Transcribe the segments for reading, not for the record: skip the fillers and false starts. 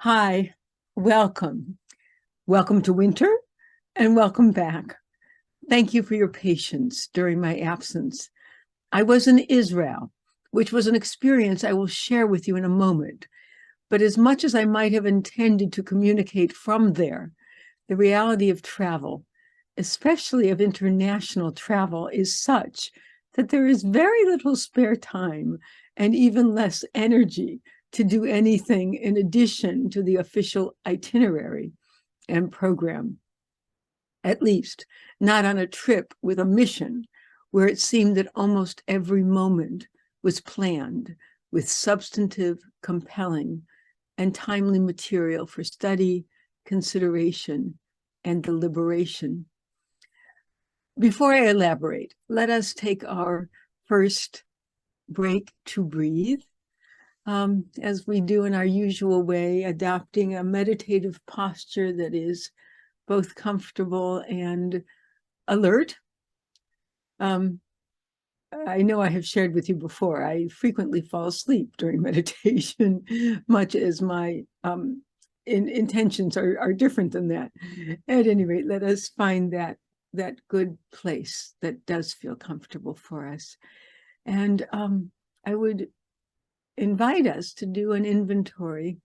Hi, welcome. Welcome to winter and welcome back. Thank you for your patience during my absence. I was in Israel, which was an experience I will share with you in a moment. But as much as I might have intended to communicate from there, the reality of travel, especially of international travel, is such that there is very little spare time and even less energy to do anything in addition to the official itinerary and program. At least, not on a trip with a mission where it seemed that almost every moment was planned with substantive, compelling, and timely material for study, consideration, and deliberation. Before I elaborate, let us take our first break to breathe, as we do in our usual way, adopting a meditative posture that is both comfortable and alert. I know I have shared with you before, I frequently fall asleep during meditation, much as my intentions are different than that. At any rate, let us find that good place that does feel comfortable for us. And I would invite us to do an inventory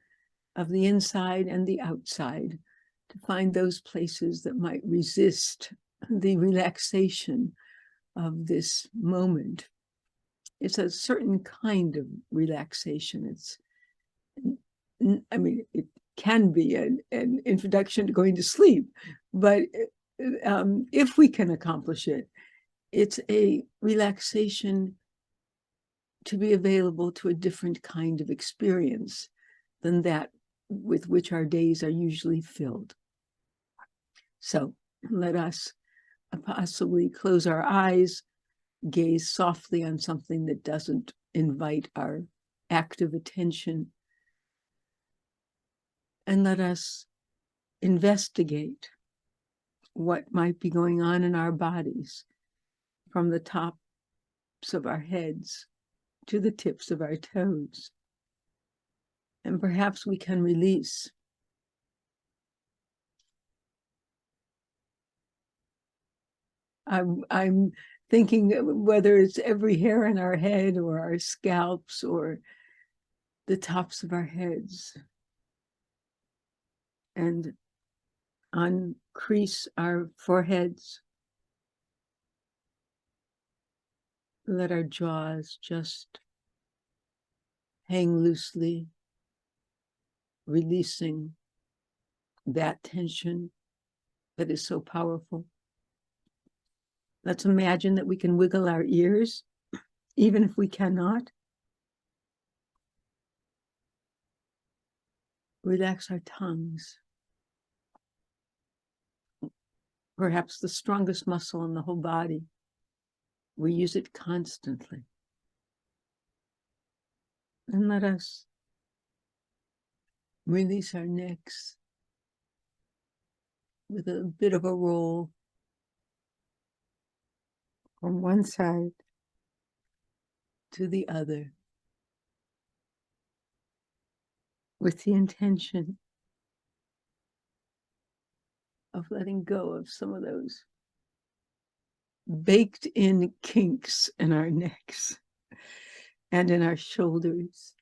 of the inside and the outside, to find those places that might resist the relaxation of this moment. It's a certain kind of relaxation. It can be an introduction to going to sleep, but if we can accomplish it, it's a relaxation to be available to a different kind of experience than that with which our days are usually filled. So let us possibly close our eyes, gaze softly on something that doesn't invite our active attention, and let us investigate what might be going on in our bodies, from the tops of our heads to the tips of our toes. And perhaps we can release. I'm thinking whether it's every hair in our head or our scalps or the tops of our heads, and uncrease our foreheads. Let our jaws just hang loosely, releasing that tension that is so powerful. Let's imagine that we can wiggle our ears, even if we cannot. Relax our tongues. Perhaps the strongest muscle in the whole body. We use it constantly. And let us release our necks with a bit of a roll from one side to the other, with the intention of letting go of some of those baked in kinks in our necks and in our shoulders,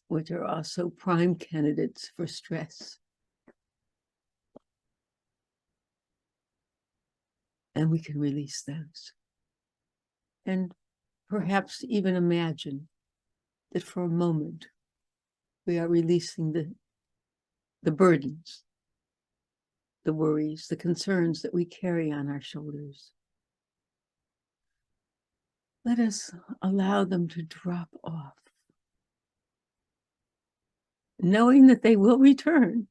which are also prime candidates for stress. And we can release those. And perhaps even imagine that for a moment we are releasing the burdens, the worries, the concerns that we carry on our shoulders. Let us allow them to drop off, knowing that they will return.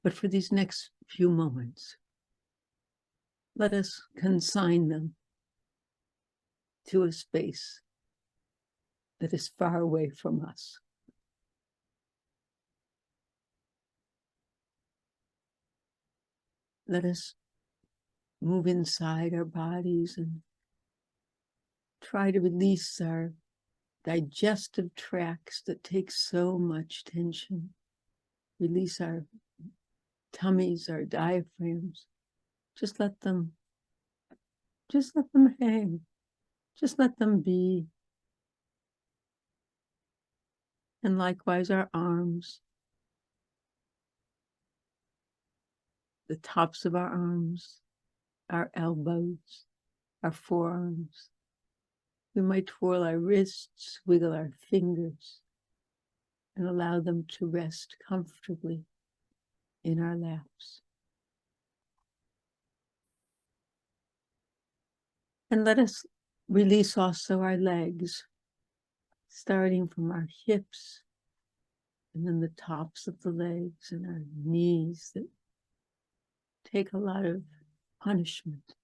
But for these next few moments, let us consign them to a space that is far away from us. Let us move inside our bodies and try to release our digestive tracts that take so much tension. Release our tummies, our diaphragms. Just let them hang. Just let them be. And likewise, our arms, the tops of our arms, our elbows, our forearms. We might twirl our wrists, wiggle our fingers, and allow them to rest comfortably in our laps. And let us release also our legs, starting from our hips, and then the tops of the legs and our knees that take a lot of punishment.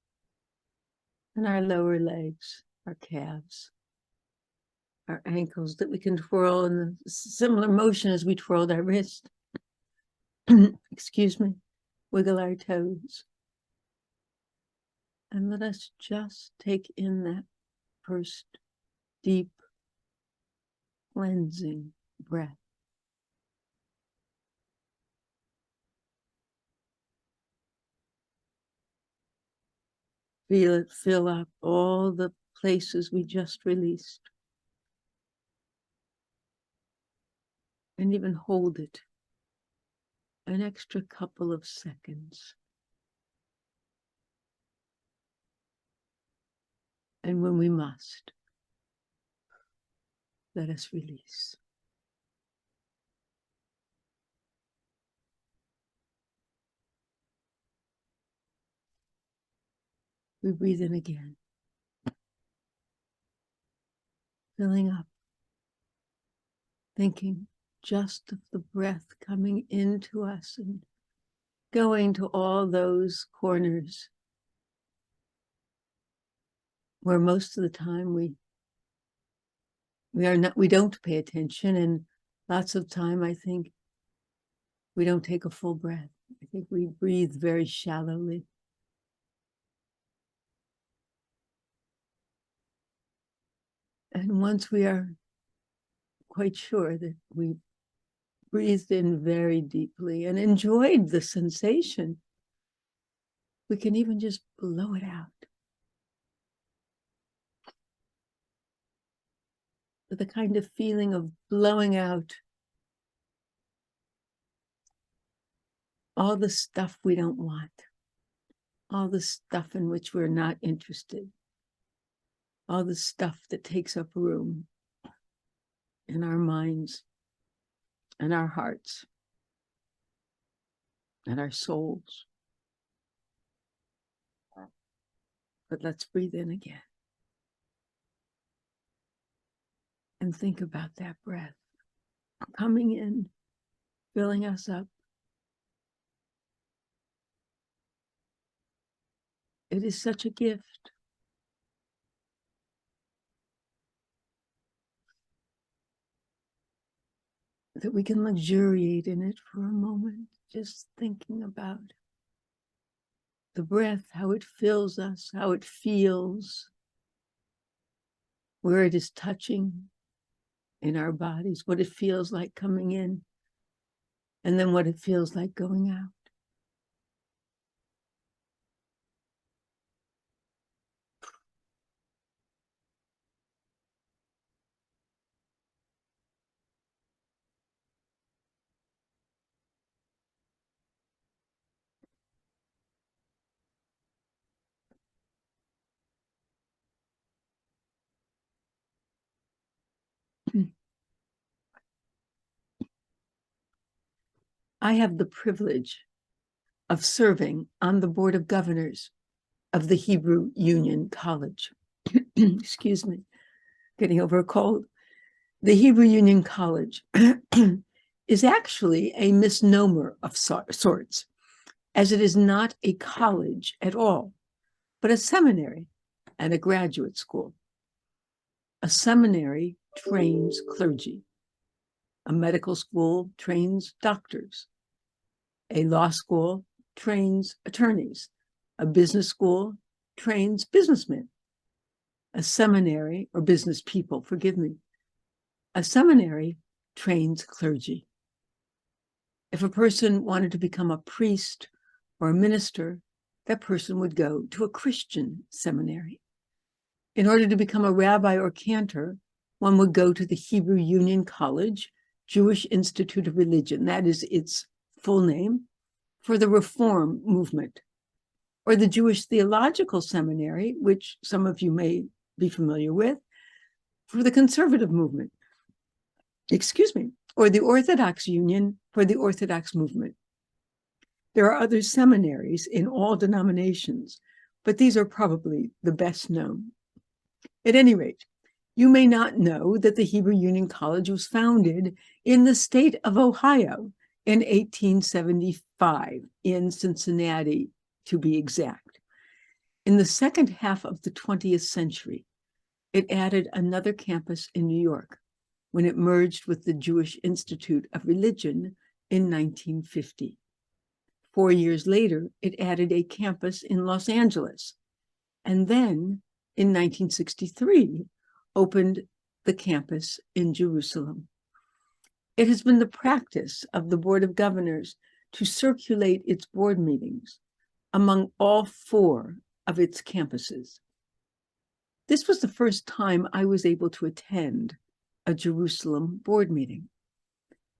And our lower legs, our calves, our ankles that we can twirl in a similar motion as we twirled our wrist. Excuse me. Wiggle our toes. And let us just take in that first deep cleansing breath. Feel it fill up all the places we just released. And even hold it an extra couple of seconds. And when we must, let us release. We breathe in again, filling up, thinking just of the breath coming into us and going to all those corners where most of the time we don't pay attention, and lots of time I think we don't take a full breath. I think we breathe very shallowly. And once we are quite sure that we breathed in very deeply and enjoyed the sensation, we can even just blow it out. With the kind of feeling of blowing out all the stuff we don't want, all the stuff in which we're not interested, all the stuff that takes up room in our minds and our hearts and our souls. But let's breathe in again and think about that breath coming in, filling us up. It is such a gift. That we can luxuriate in it for a moment, just thinking about the breath, how it fills us, how it feels, where it is touching in our bodies, what it feels like coming in, and then what it feels like going out. I have the privilege of serving on the Board of Governors of the Hebrew Union College. Excuse me, getting over a cold. The Hebrew Union College is actually a misnomer of sorts, as it is not a college at all, but a seminary and a graduate school. A seminary trains clergy. A medical school trains doctors. A law school trains attorneys. A business school trains businessmen. A seminary, or business people, forgive me, A seminary trains clergy. If a person wanted to become a priest or a minister, that person would go to a Christian seminary. In order to become a rabbi or cantor, one would go to the Hebrew Union College, Jewish Institute of Religion, that is its full name, for the Reform movement, or the Jewish Theological Seminary, which some of you may be familiar with, for the conservative movement, or the Orthodox Union for the Orthodox movement. There are other seminaries in all denominations, but these are probably the best known. At any rate, you may not know that the Hebrew Union College was founded in the state of Ohio in 1875, in Cincinnati, to be exact. In the second half of the 20th century, it added another campus in New York when it merged with the Jewish Institute of Religion in 1950. 4 years later, it added a campus in Los Angeles, and then in 1963, opened the campus in Jerusalem. It has been the practice of the Board of Governors to circulate its board meetings among all 4 of its campuses. This was the first time I was able to attend a Jerusalem board meeting.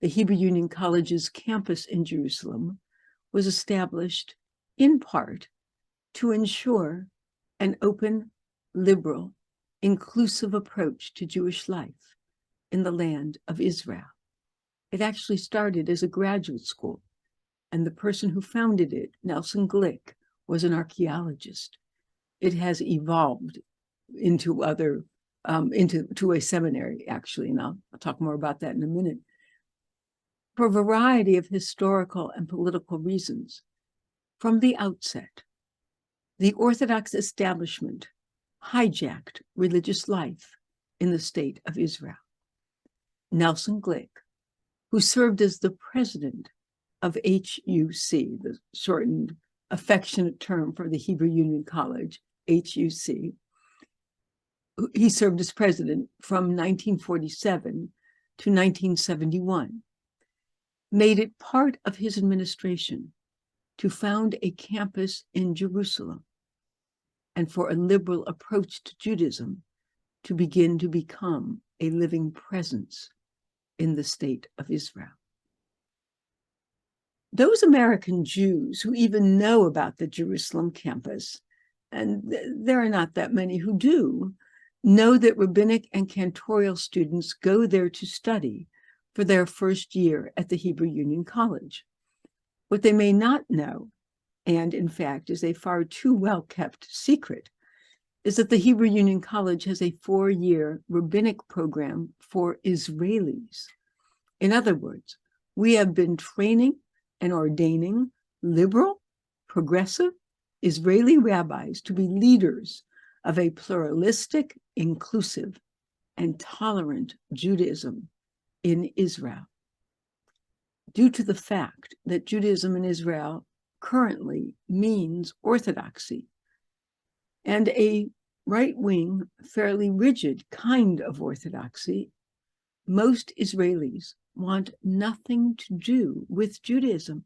The Hebrew Union College's campus in Jerusalem was established in part to ensure an open, liberal, inclusive approach to Jewish life in the land of Israel. It actually started as a graduate school, and the person who founded it, Nelson Glick, was an archaeologist. It has evolved into into a seminary, actually, and I'll talk more about that in a minute. For a variety of historical and political reasons, from the outset, the Orthodox establishment hijacked religious life in the state of Israel. Nelson Glick, who served as the president of HUC, the shortened affectionate term for the Hebrew Union College, HUC, he served as president from 1947 to 1971, made it part of his administration to found a campus in Jerusalem and for a liberal approach to Judaism to begin to become a living presence in the state of Israel. Those American Jews who even know about the Jerusalem campus, and there are not that many who do, know that rabbinic and cantorial students go there to study for their first year at the Hebrew Union College. What they may not know, and in fact is a far too well-kept secret, is that the Hebrew Union College has a 4-year rabbinic program for Israelis. In other words, we have been training and ordaining liberal, progressive Israeli rabbis to be leaders of a pluralistic, inclusive, and tolerant Judaism in Israel. Due to the fact that Judaism in Israel currently means orthodoxy and a right-wing, fairly rigid kind of orthodoxy, most Israelis want nothing to do with Judaism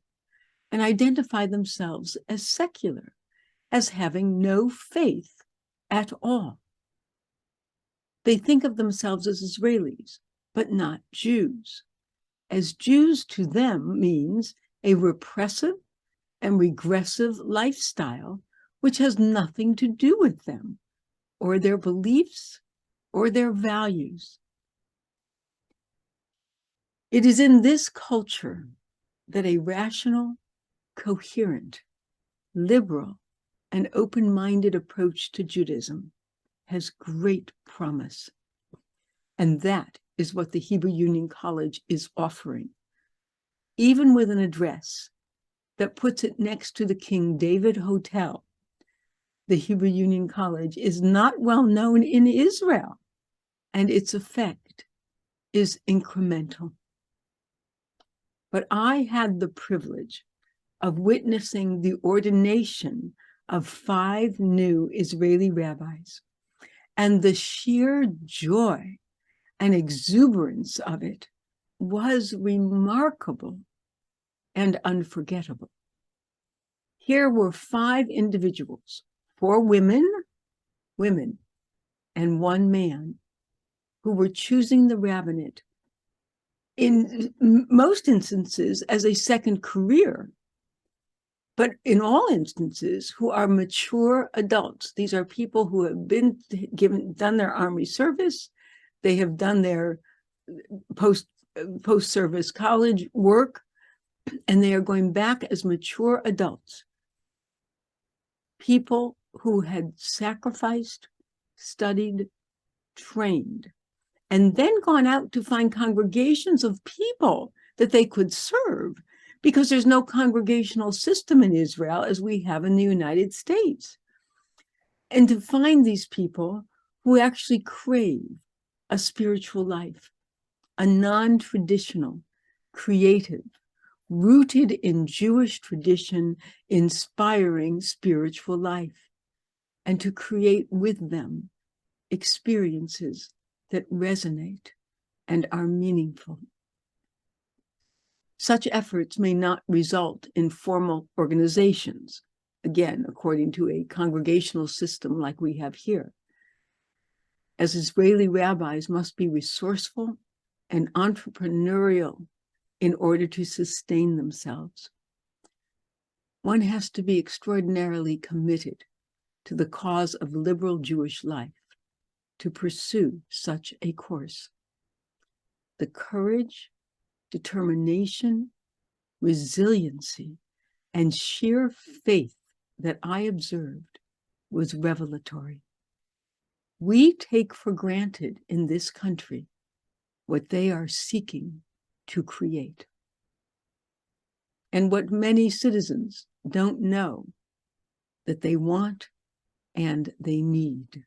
and identify themselves as secular, as having no faith at all. They think of themselves as Israelis, but not Jews, as Jews to them means a repressive and regressive lifestyle which has nothing to do with them or their beliefs or their values. It is in this culture that a rational, coherent, liberal, and open-minded approach to Judaism has great promise. And that is what the Hebrew Union College is offering, even with an address that puts it next to the King David Hotel. The Hebrew Union College is not well known in Israel, and its effect is incremental. But I had the privilege of witnessing the ordination of 5 new Israeli rabbis and the sheer joy and exuberance of it was remarkable and unforgettable. Here were 5 individuals, 4 women, and 1 man, who were choosing the rabbinate in most instances as a second career, but in all instances who are mature adults. These are people who have done their army service, they have done their post-service college work, and they are going back as mature adults. People who had sacrificed, studied, trained, and then gone out to find congregations of people that they could serve, because there's no congregational system in Israel as we have in the United States. And to find these people who actually crave a spiritual life, a non-traditional, creative, rooted in Jewish tradition, inspiring spiritual life, and to create with them experiences that resonate and are meaningful. Such efforts may not result in formal organizations, again, according to a congregational system like we have here, as Israeli rabbis must be resourceful and entrepreneurial in order to sustain themselves. One has to be extraordinarily committed to the cause of liberal Jewish life to pursue such a course. The courage, determination, resiliency, and sheer faith that I observed was revelatory. We take for granted in this country what they are seeking to create, and what many citizens don't know that they want and they need.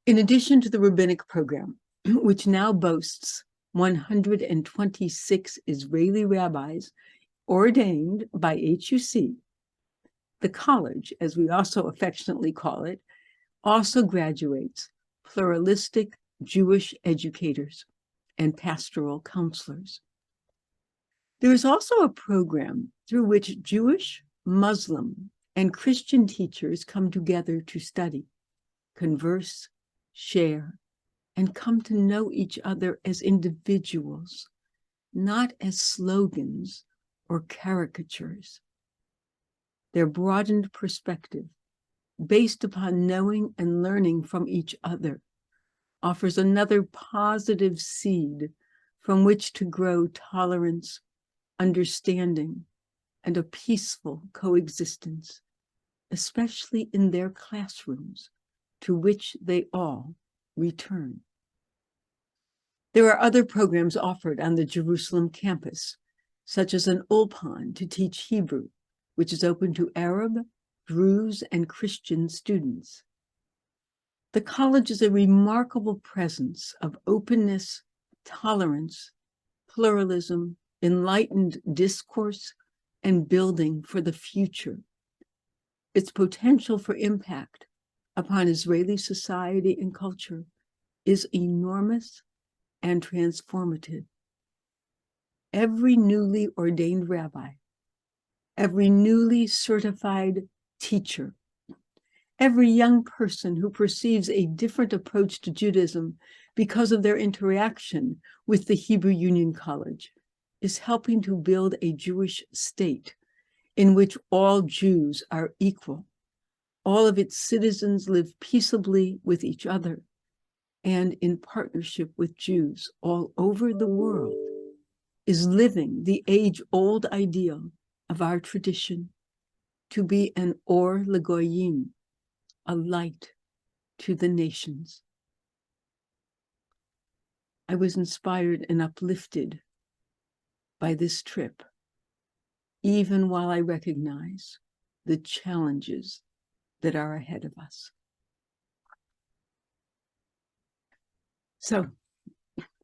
In addition to the rabbinic program, which now boasts 126 Israeli rabbis ordained by HUC, the college, as we also affectionately call it, also graduates pluralistic Jewish educators and pastoral counselors. There is also a program through which Jewish, Muslim, and Christian teachers come together to study, converse, share, and come to know each other as individuals, not as slogans or caricatures. Their broadened perspective, based upon knowing and learning from each other, offers another positive seed from which to grow tolerance, understanding, and a peaceful coexistence, especially in their classrooms, to which they all return. There are other programs offered on the Jerusalem campus, such as an ulpan to teach Hebrew, which is open to Arab, Druze, and Christian students. The college is a remarkable presence of openness, tolerance, pluralism, enlightened discourse, and building for the future. Its potential for impact upon Israeli society and culture is enormous and transformative. Every newly ordained rabbi, every newly certified teacher, every young person who perceives a different approach to Judaism because of their interaction with the Hebrew Union College is helping to build a Jewish state in which all Jews are equal, all of its citizens live peaceably with each other, and in partnership with Jews all over the world, is living the age-old ideal of our tradition to be an or legoyim, a light to the nations. I was inspired and uplifted by this trip, even while I recognize the challenges that are ahead of us. So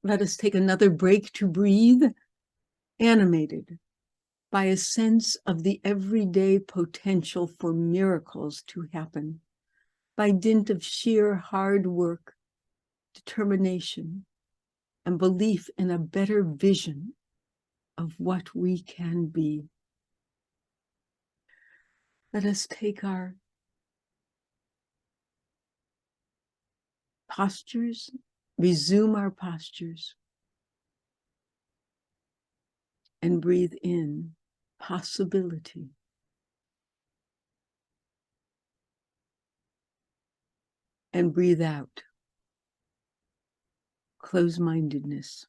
let us take another break to breathe, animated by a sense of the everyday potential for miracles to happen by dint of sheer hard work, determination, and belief in a better vision of what we can be. Let us take our postures, resume our postures, and breathe in possibility. And breathe out close-mindedness.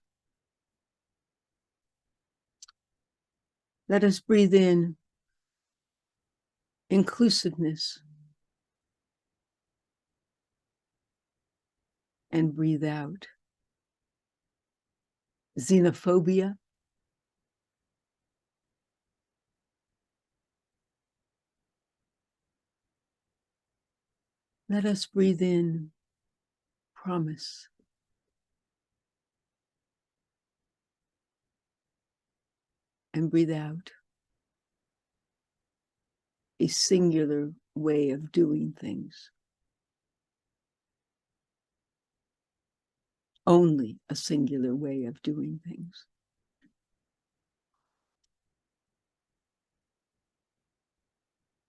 Let us breathe in inclusiveness and breathe out xenophobia, let us breathe in promise and breathe out a singular way of doing things. Only a singular way of doing things.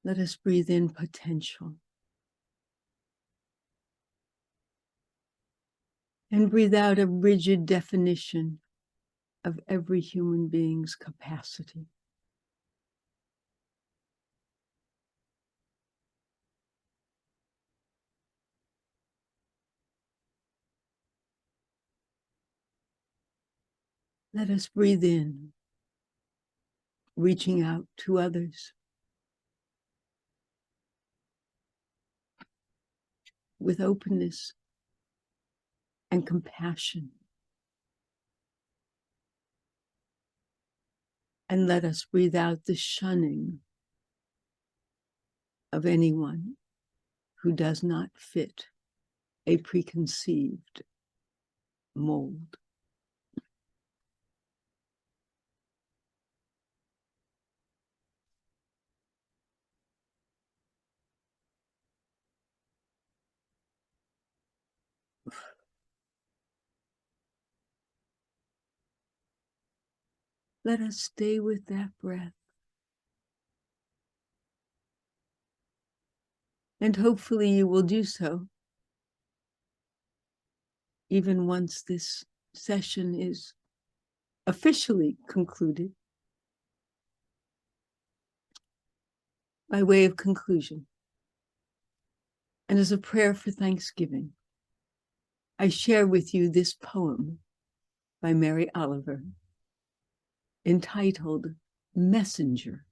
Let us breathe in potential and breathe out a rigid definition of every human being's capacity. Let us breathe in, reaching out to others with openness and compassion. And let us breathe out the shunning of anyone who does not fit a preconceived mold. Let us stay with that breath. And hopefully you will do so even once this session is officially concluded. By way of conclusion, and as a prayer for Thanksgiving, I share with you this poem by Mary Oliver entitled Messenger.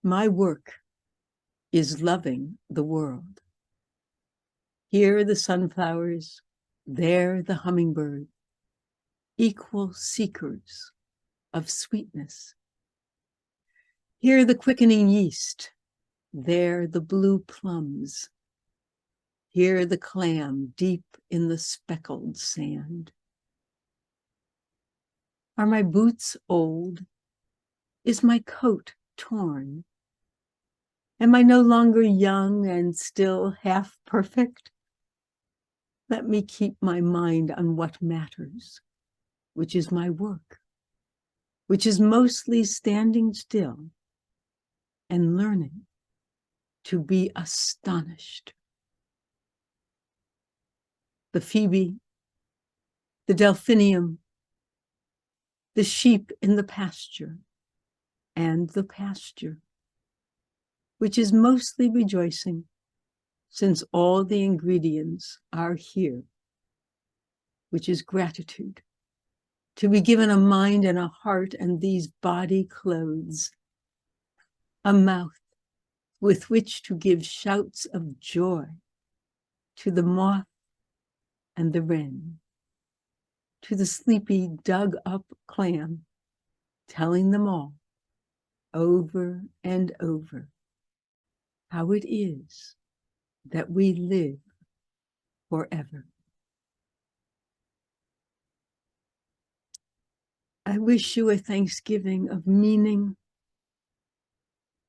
My work is loving the world. Here the sunflowers, there the hummingbird, equal seekers of sweetness. Here the quickening yeast, there the blue plums. Here the clam deep in the speckled sand. Are my boots old? Is my coat torn? Am I no longer young and still half perfect? Let me keep my mind on what matters, which is my work, which is mostly standing still and learning to be astonished. The phoebe, the delphinium, the sheep in the pasture, and the pasture, which is mostly rejoicing, since all the ingredients are here, which is gratitude, to be given a mind and a heart and these body clothes, a mouth with which to give shouts of joy to the moth and the wren, to the sleepy dug-up clam, telling them all over and over how it is that we live forever. I wish you a Thanksgiving of meaning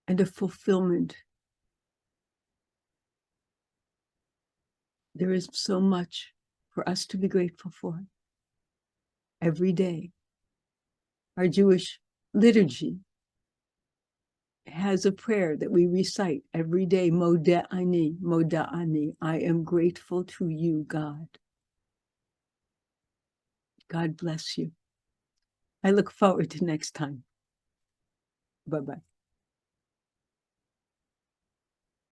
and of fulfillment. There is so much for us to be grateful for every day. Our Jewish liturgy has a prayer that we recite every day, Moda'ani, Moda'ani. I am grateful to you, God. God bless you. I look forward to next time. Bye-bye.